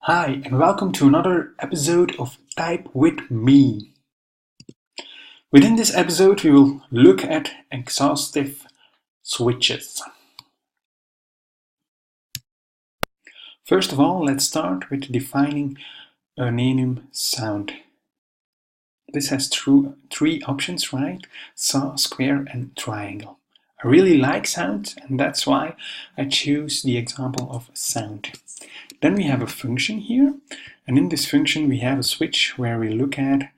Hi, and welcome to another episode of Type with Me. Within this episode, we will look at exhaustive switches. First of all, let's start with defining a enum sound. This has three options, right? Saw, square, and triangle. I really like sound, and that's why I choose the example of sound. Then we have a function here, and in this function we have a switch where we look at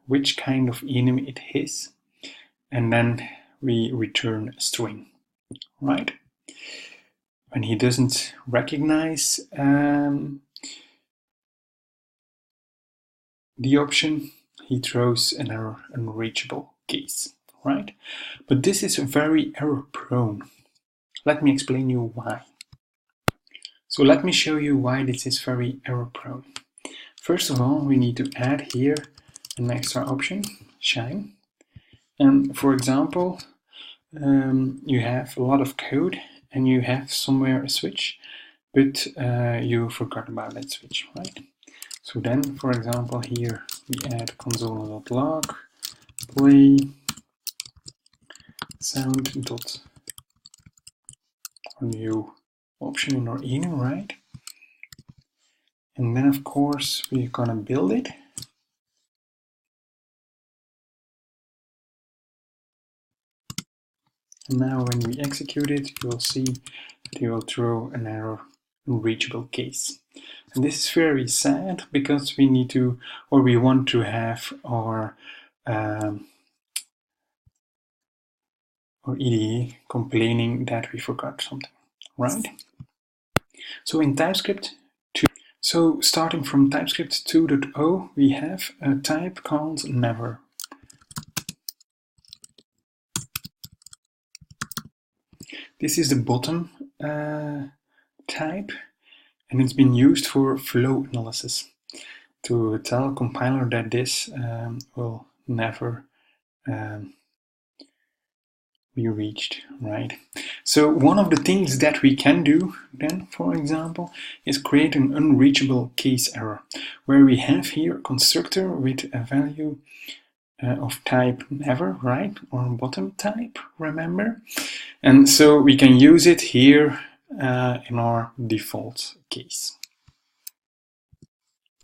which kind of enum it is, and then we return a string, right? When he doesn't recognize the option, he throws an error, unreachable case, right? But this is very error prone. Let me explain you why. So let me show you why this is very error prone. First of all, we need to add here an extra option, shine. And for example, you have a lot of code and you have somewhere a switch, but you forgot about that switch, right? So then, for example, here we add console.log play sound.new option in our enum, right? And then of course we're gonna build it. And now when we execute it, you'll see that it will throw an error, unreachable case. And this is very sad because we need to, or we want to have our IDE complaining that we forgot something, right? So in Typescript 2, so starting from Typescript 2.0, we have a type called never. This is the bottom type, and it's been used for flow analysis to tell a compiler that this will never be reached, right? So one of the things that we can do then, for example, is create an unreachable case error, where we have here a constructor with a value of type never, right? Or bottom type, remember? And so we can use it here in our default case.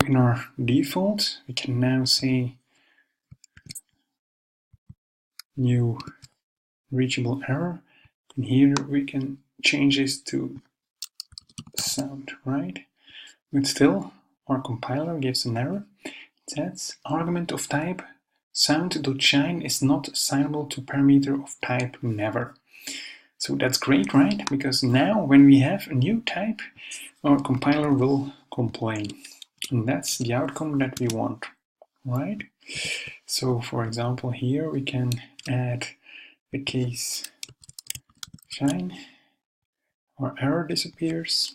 In our default, we can now say new reachable error, and here we can change this to sound, right? But still, our compiler gives an error. It says argument of type sound.shine is not assignable to parameter of type never. So that's great, right? Because now when we have a new type, our compiler will complain. And that's the outcome that we want, right? So for example, here we can add the case shine, our error disappears.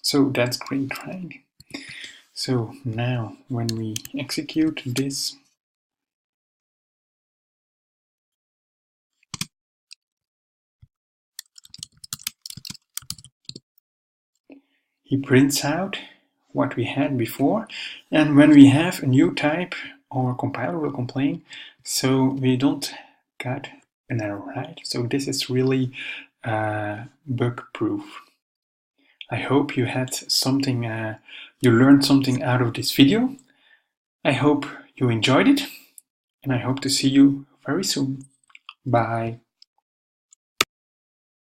So that's great, right? So now when we execute this, he prints out what we had before, and when we have a new type, our compiler will complain, so we don't get an error, right? So this is really bug proof. I hope you had something, you learned something out of this video. I hope you enjoyed it, and I hope to see you very soon. Bye.